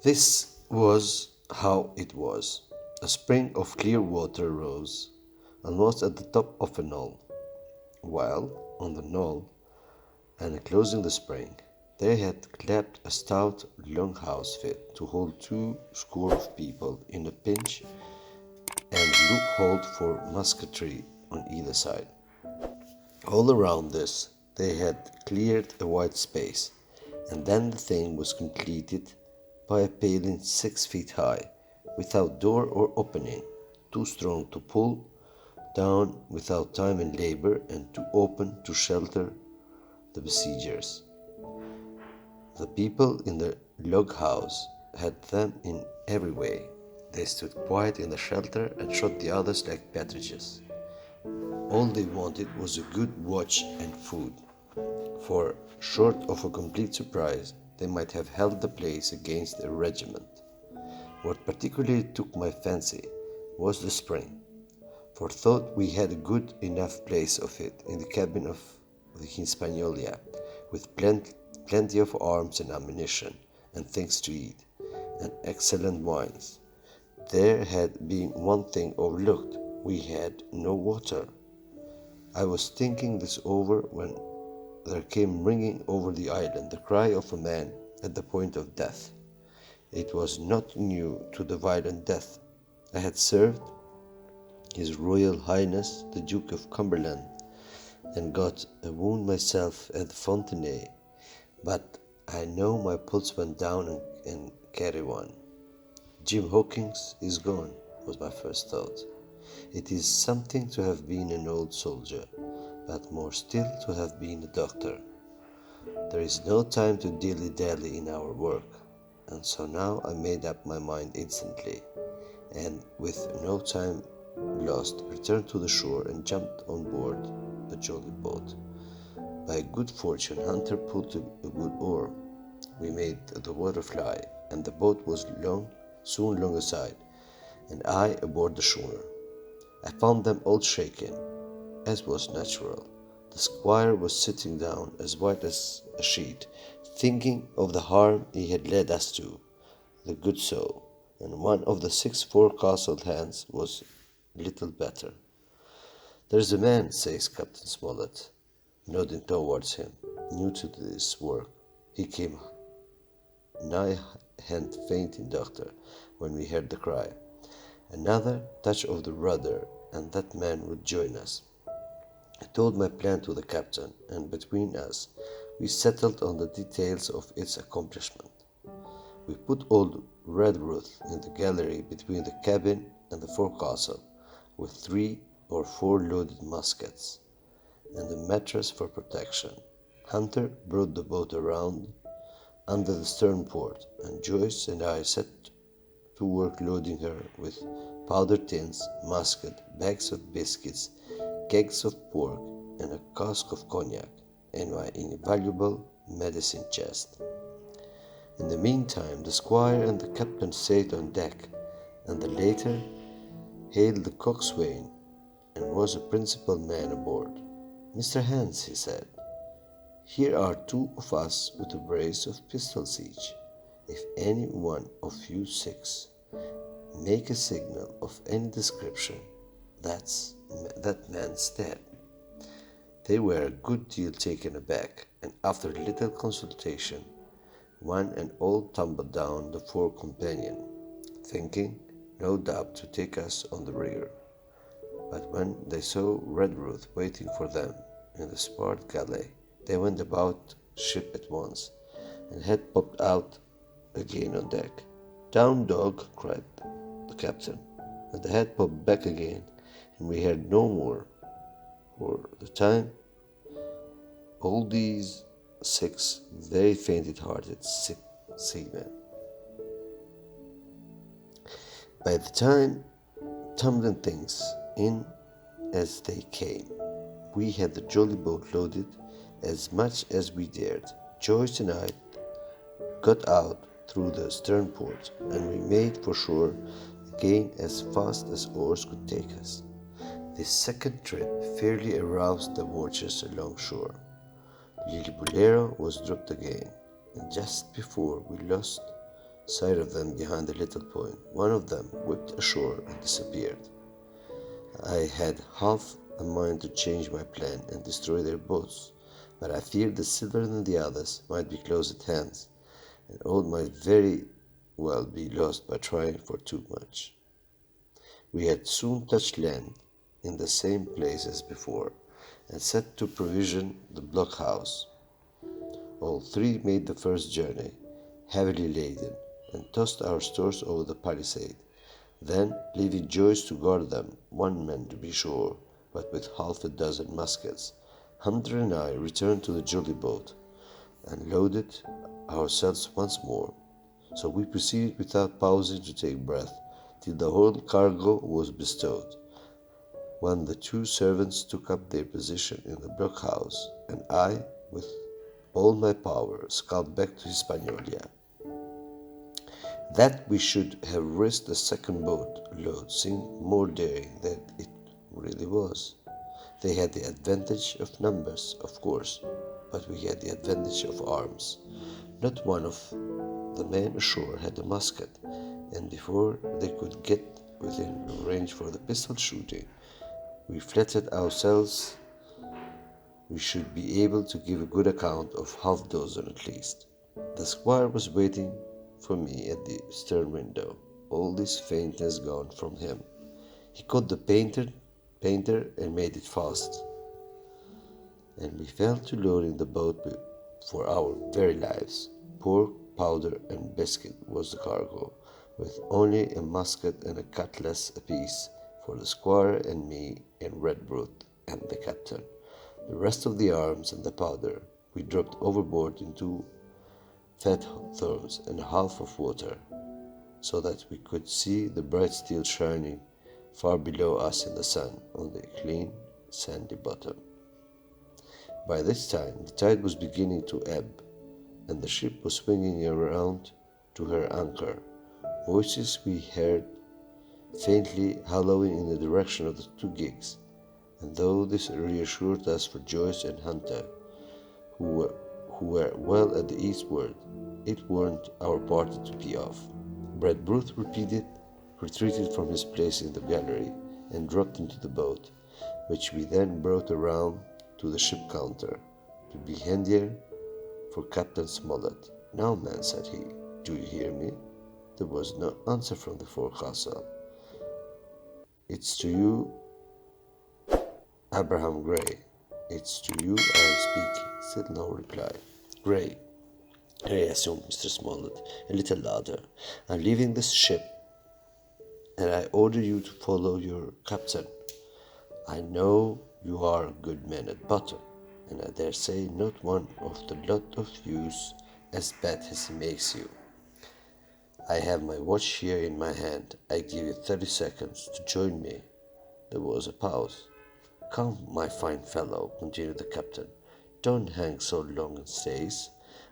This was how it was. A spring of clear water rose almost at the top of a knoll, while on the knoll and enclosing the spring, they had clapped a stout longhouse fit to hold 2 score of people in a pinch and loopholed for musketry on either side. All around this they had cleared a wide space, and then the thing was completed by a paling 6 feet high, without door or opening, too strong to pull down without time and labor, and too open to shelter the besiegers. The people in the log house had them in every way. They stood quiet in the shelter and shot the others like partridges. All they wanted was a good watch and food, for, short of a complete surprise, they might have held the place against a regiment. What particularly took my fancy was the spring, for thought we had a good enough place of it in the cabin of the Hispaniola, with plenty of arms and ammunition, and things to eat, and excellent wines. There had been one thing overlooked: we had no water. I was thinking this over when there came ringing over the island the cry of a man at the point of death. It was not new to the violent death. I had served His Royal Highness the Duke of Cumberland, and got a wound myself at the Fontenay, but I know my pulse went down and carry one. Jim Hawkins is gone, was my first thought. It is something to have been an old soldier, but more still to have been a doctor. There is no time to dilly-dally in our work, and so now I made up my mind instantly, and with no time lost returned to the shore and jumped on board the jolly boat. By good fortune Hunter pulled a good oar. We made the water fly, and the boat was soon long aside, and I aboard the schooner. I found them all shaken, as was natural. The squire was sitting down as white as a sheet, thinking of the harm he had led us to, the good soul, and one of the 6 forecastle hands was little better. "There's a man," says Captain Smollett, nodding towards him, "new to this work. He came nigh hand fainting, doctor, when we heard the cry. Another touch of the rudder, and that man would join us." I told my plan to the captain, and between us we settled on the details of its accomplishment. We put old Redruth in the gallery between the cabin and the forecastle, with 3 or 4 loaded muskets, and a mattress for protection. Hunter brought the boat around under the stern port, and Joyce and I set to work loading her with powder tins, musket, bags of biscuits, kegs of pork, and a cask of cognac, and my invaluable medicine chest. In the meantime, the squire and the captain stayed on deck, and the latter hailed the coxswain, and was a principal man aboard. "Mr. Hans," he said, "here are 2 of us with a brace of pistols each. If any one of you 6 make a signal of any description, that man's dead." They were a good deal taken aback, and after a little consultation, one and all tumbled down the fore companion, thinking, no doubt, to take us on the rear. But when they saw Redruth waiting for them in the spar galley, they went about ship at once, and had popped out again on deck. "Down, dog!" cried the captain, and the head popped back again, and we heard no more, for the time, all these 6 very faint-hearted seamen. By the time, tumbling things in as they came, we had the jolly boat loaded as much as we dared. Joyce and I got out through the stern port, and we made for shore again as fast as oars could take us. This second trip fairly aroused the watchers along shore. Lillibulero was dropped again, and just before we lost sight of them behind a little point. One of them whipped ashore and disappeared. I had half a mind to change my plan and destroy their boats, but I feared that Silver and the others might be close at hand, and all might very well be lost by trying for too much. We had soon touched land in the same place as before, and set to provision the blockhouse. All three made the first journey, heavily laden, and tossed our stores over the palisade. Then, leaving Joyce to guard them, one man to be sure, but with half a dozen muskets, Hunter and I returned to the jolly boat, and loaded ourselves once more. So we proceeded without pausing to take breath, till the whole cargo was bestowed, when the two servants took up their position in the blockhouse, and I, with all my power, sculled back to Hispaniola. That we should have risked the second boat load seemed more daring than it really was. They had the advantage of numbers, of course, but we had the advantage of arms. Not one of the men ashore had a musket, and before they could get within range for the pistol shooting, we flattered ourselves we should be able to give a good account of half a dozen at least. The squire was waiting for me at the stern window, all this faintness gone from him. He caught the painter and made it fast, and we fell to loading the boat for our very lives. Pork, powder, and biscuit was the cargo, with only a musket and a cutlass apiece for the squire and me and Redbreast and the captain. The rest of the arms and the powder we dropped overboard into fat thorns and half of water, so that we could see the bright steel shining far below us in the sun on the clean, sandy bottom. By this time the tide was beginning to ebb, and the ship was swinging around to her anchor. Voices we heard faintly hallooing in the direction of the two gigs, and though this reassured us for Joyce and Hunter, who were well at the eastward, it warned our party to be off. Redbreast retreated from his place in the gallery and dropped into the boat, which we then brought around to the ship counter, to be handier for Captain Smollett. "Now, man," said he, "do you hear me?" There was no answer from the forecastle. "It's to you, Abraham Gray. It's to you I am speaking." Still no reply. "Gray," reassumed Mr. Smollett, a little louder, "I'm leaving this ship, and I order you to follow your captain. I know you are a good man at bottom, and I dare say not one of the lot of you's as bad as he makes you. I have my watch here in my hand. I give you 30 seconds to join me." There was a pause. "Come, my fine fellow," continued the captain, "don't hang so long in stays.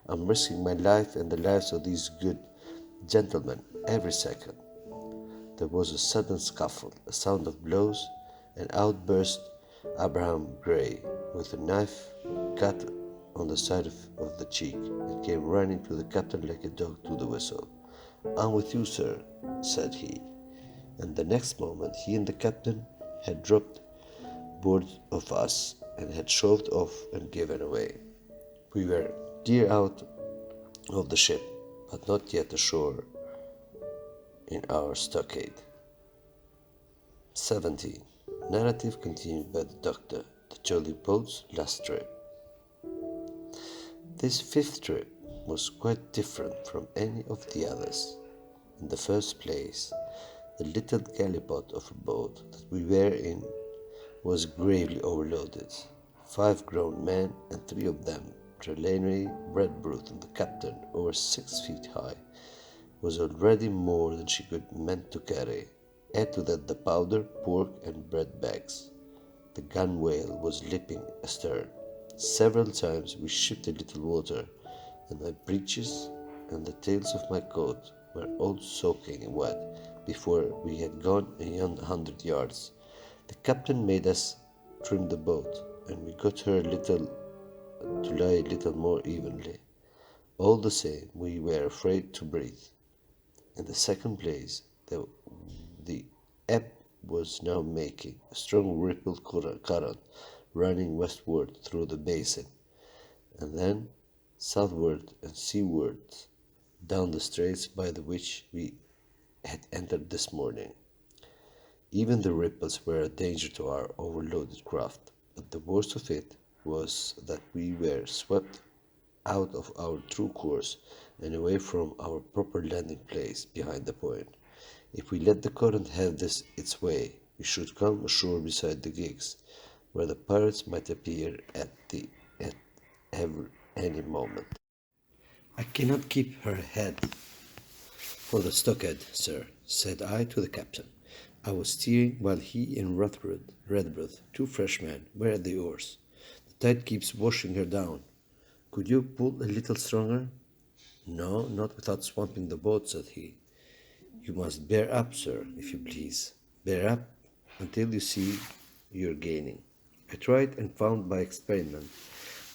I'm risking my life and the lives of these good gentlemen every second." There was a sudden scuffle, a sound of blows, and out burst Abraham Gray with a knife cut on the side of the cheek, and came running to the captain like a dog to the whistle. "I'm with you, sir," said he, and the next moment he and the captain had dropped board of us and had shoved off and given away. We were clear out of the ship, but not yet ashore in our stockade. 17. Narrative continued by the Doctor. The Jolly Boat's last trip. This fifth trip was quite different from any of the others. In the first place, the little gallipot of a boat that we were in was gravely overloaded. 5 grown men, and 3 of them, Trelawney, Redbreast, and the captain, over 6 feet high, was already more than she could meant to carry. Add to that the powder, pork, and bread bags. The gunwale was lipping astern. Several times we shipped a little water, and my breeches and the tails of my coat were all soaking wet before we had gone beyond 100 yards. The captain made us trim the boat, and we got her to lie a little more evenly. All the same, we were afraid to breathe. In the second place, the ebb was now making a strong ripple current running westward through the basin, and then southward and seaward down the straits by which we had entered this morning. Even the ripples were a danger to our overloaded craft, but the worst of it was that we were swept out of our true course and away from our proper landing place behind the point. If we let the current have its way, we should come ashore beside the gigs, where the pirates might appear at any moment. I cannot keep her head for the stockade, sir, said I to the captain. I was steering while he and Redbreast, two fresh men, were at the oars. The tide keeps washing her down. Could you pull a little stronger? No, not without swamping the boat, said he. You must bear up, sir, if you please. Bear up until you see you're gaining. I tried and found by experiment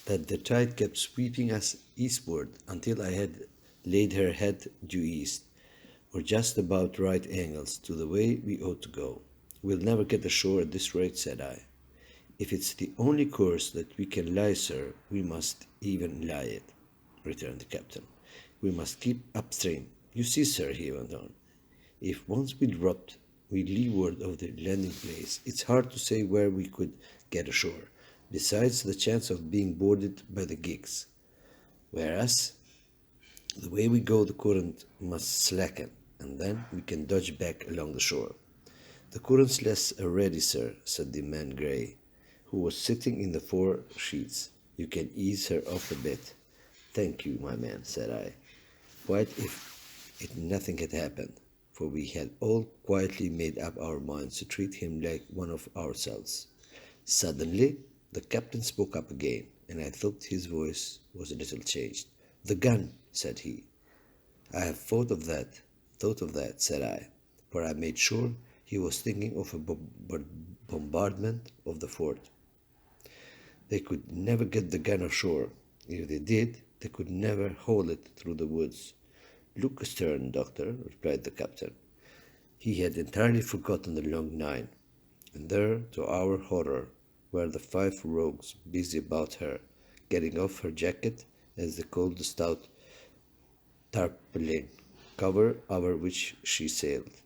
that the tide kept sweeping us eastward until I had laid her head due east, or just about right angles to the way we ought to go. We'll never get ashore at this rate, said I. If it's the only course that we can lie, sir, we must even lie it, returned the captain. We must keep upstream. You see, sir, he went on, if once we dropped leeward of the landing place, it's hard to say where we could get ashore, besides the chance of being boarded by the gigs. Whereas, the way we go, the current must slacken, and then we can dodge back along the shore. The current's less ready, sir, said the man Gray, who was sitting in the fore sheets. You can ease her off a bit. Thank you, my man, said I, quite if nothing had happened, for we had all quietly made up our minds to treat him like one of ourselves. Suddenly, the captain spoke up again, and I thought his voice was a little changed. The gun, said he. I have thought of that, said I, for I made sure he was thinking of a bombardment of the fort. They could never get the gun ashore. If they did, they could never haul it through the woods. Look astern, doctor, replied the captain. He had entirely forgotten the long nine, and there, to our horror, were the five rogues busy about her, getting off her jacket, as they called the stout tarpaulin cover over which she sailed.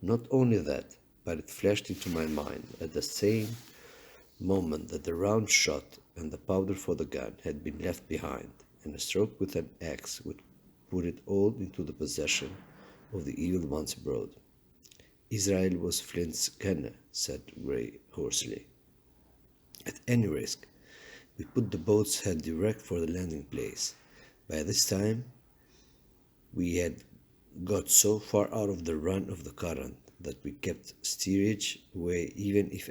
Not only that, but it flashed into my mind at the same moment that the round shot and the powder for the gun had been left behind, and a stroke with an axe would put it all into the possession of the evil ones abroad. Israel was Flint's gunner, said Gray hoarsely. At any risk, we put the boat's head direct for the landing place. By this time, we had got so far out of the run of the current that we kept steerage away even if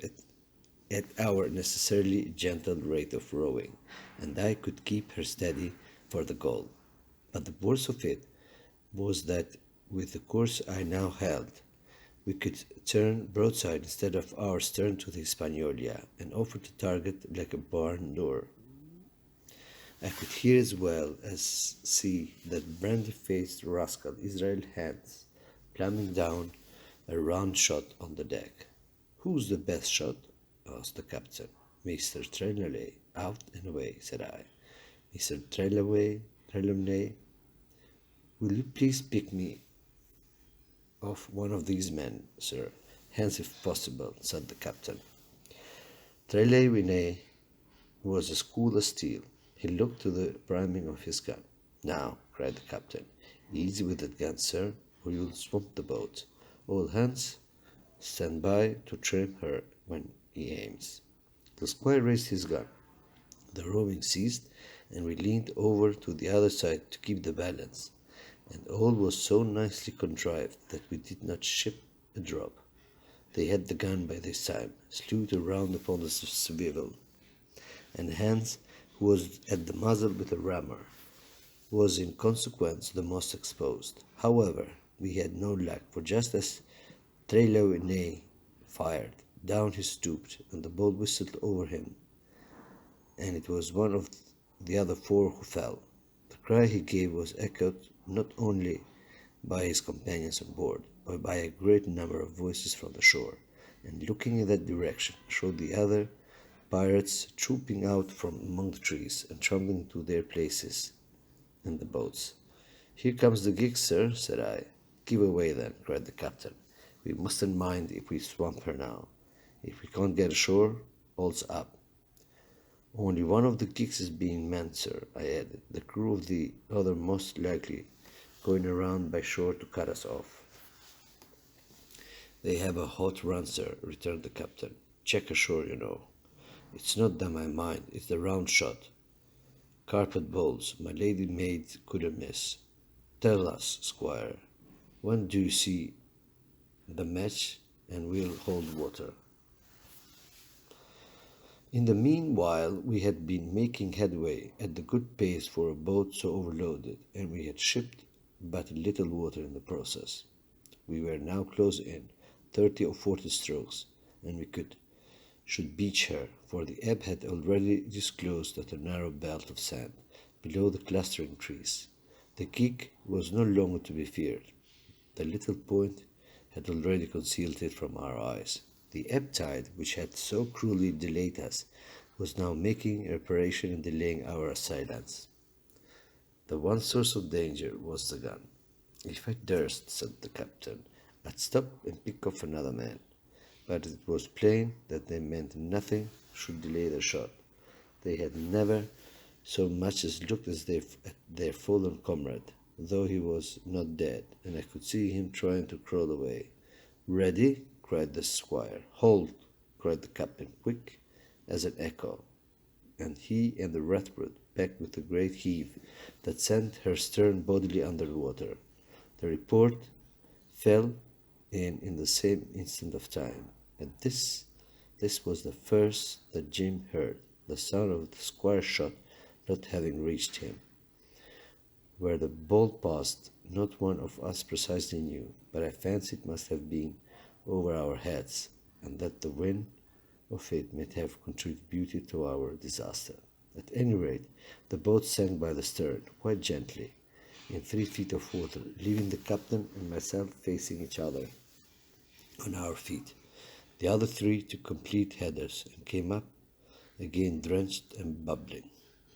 at our necessarily gentle rate of rowing, and I could keep her steady for the goal. But the worst of it was that with the course I now held, we could turn broadside instead of our stern to the Hispaniola and offer to target like a barn door. I could hear as well as see that brandy-faced rascal Israel Hands plumbing down a round shot on the deck. Who's the best shot? Asked the captain. Mr. Trelawney. Out and away, said I. Mr. Trelawney, will you please pick me off one of these men, sir? Hands if possible, said the captain. Trelawney was as cool as steel. He looked to the priming of his gun. Now, cried the captain, easy with that gun, sir, or you'll swamp the boat. All hands, stand by to trim her when he aims. The squire raised his gun. The rowing ceased, and we leaned over to the other side to keep the balance, and all was so nicely contrived that we did not ship a drop. They had the gun by this time, slewed around upon the swivel, and Hans, who was at the muzzle with a rammer, was in consequence the most exposed. However, we had no luck, for just as Trelawney fired, down he stooped, and the ball whistled over him, and it was one of the other four who fell. The cry he gave was echoed not only by his companions on board, or by a great number of voices from the shore, and looking in that direction showed the other pirates trooping out from among the trees and tumbling to their places in the boats. "Here comes the gig, sir," said I. "Give away then," cried the captain. "We mustn't mind if we swamp her now. If we can't get ashore, all's up." "Only one of the gigs is being manned, sir," I added. "The crew of the other most likely going around by shore to cut us off." "They have a hot run, sir," returned the captain. "Check ashore, you know. It's not them I mind, it's the round shot. Carpet bowls, my lady maid couldn't miss. Tell us, squire, when do you see the match, and we'll hold water." In the meanwhile, we had been making headway at the good pace for a boat so overloaded, and we had shipped but little water in the process. We were now close in, 30 or 40 strokes, and we should beach her, for the ebb had already disclosed a narrow belt of sand below the clustering trees. The gig was no longer to be feared. The little point had already concealed it from our eyes. The ebb tide, which had so cruelly delayed us, was now making reparation and delaying our assailants. The one source of danger was the gun. "If I durst," said the captain, "I'd stop and pick off another man." But it was plain that they meant nothing should delay their shot. They had never so much as looked at their fallen comrade, though he was not dead, and I could see him trying to crawl away. "Ready?" cried the squire. "Hold!" cried the captain, quick as an echo, and he and the Rathbrood backed with a great heave that sent her stern bodily under water. The report fell in the same instant of time, and this was the first that Jim heard, the sound of the squire's shot not having reached him. Where the ball passed, not one of us precisely knew, but I fancy it must have been over our heads, and that the wind of it might have contributed to our disaster. At any rate, the boat sank by the stern, quite gently, in 3 feet of water, leaving the captain and myself facing each other on our feet. The other three took complete headers and came up again drenched and bubbling.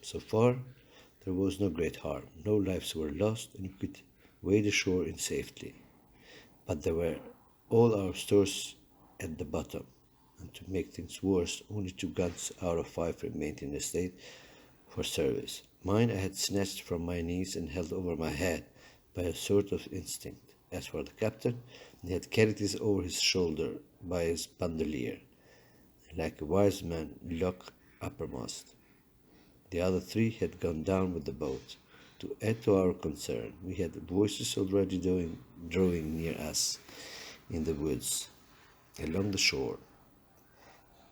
So far, there was no great harm. No lives were lost, and we could wade ashore in safety. But there were all our stores at the bottom, and to make things worse, only 2 guns out of 5 remained in the state for service. Mine I had snatched from my knees and held over my head by a sort of instinct. As for the captain, he had carried his over his shoulder by his bandolier, and like a wise man, lock uppermost. The other 3 had gone down with the boat. To add to our concern, we had voices already drawing near us in the woods along the shore,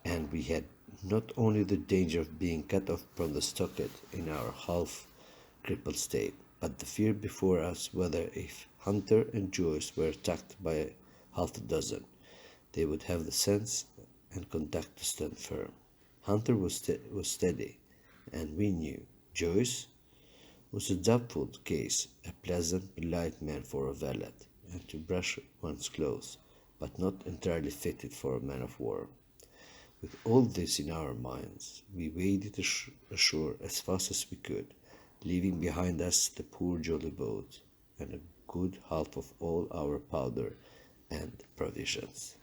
and we had not only the danger of being cut off from the stockade in our half-crippled state, but the fear before us whether if Hunter and Joyce were attacked by half a dozen, they would have the sense and conduct to stand firm. Hunter was steady, and we knew. Joyce was a doubtful case, a pleasant, polite man for a valet, and to brush one's clothes, but not entirely fitted for a man of war. With all this in our minds, we waded ashore as fast as we could, leaving behind us the poor jolly boat and a good half of all our powder and provisions.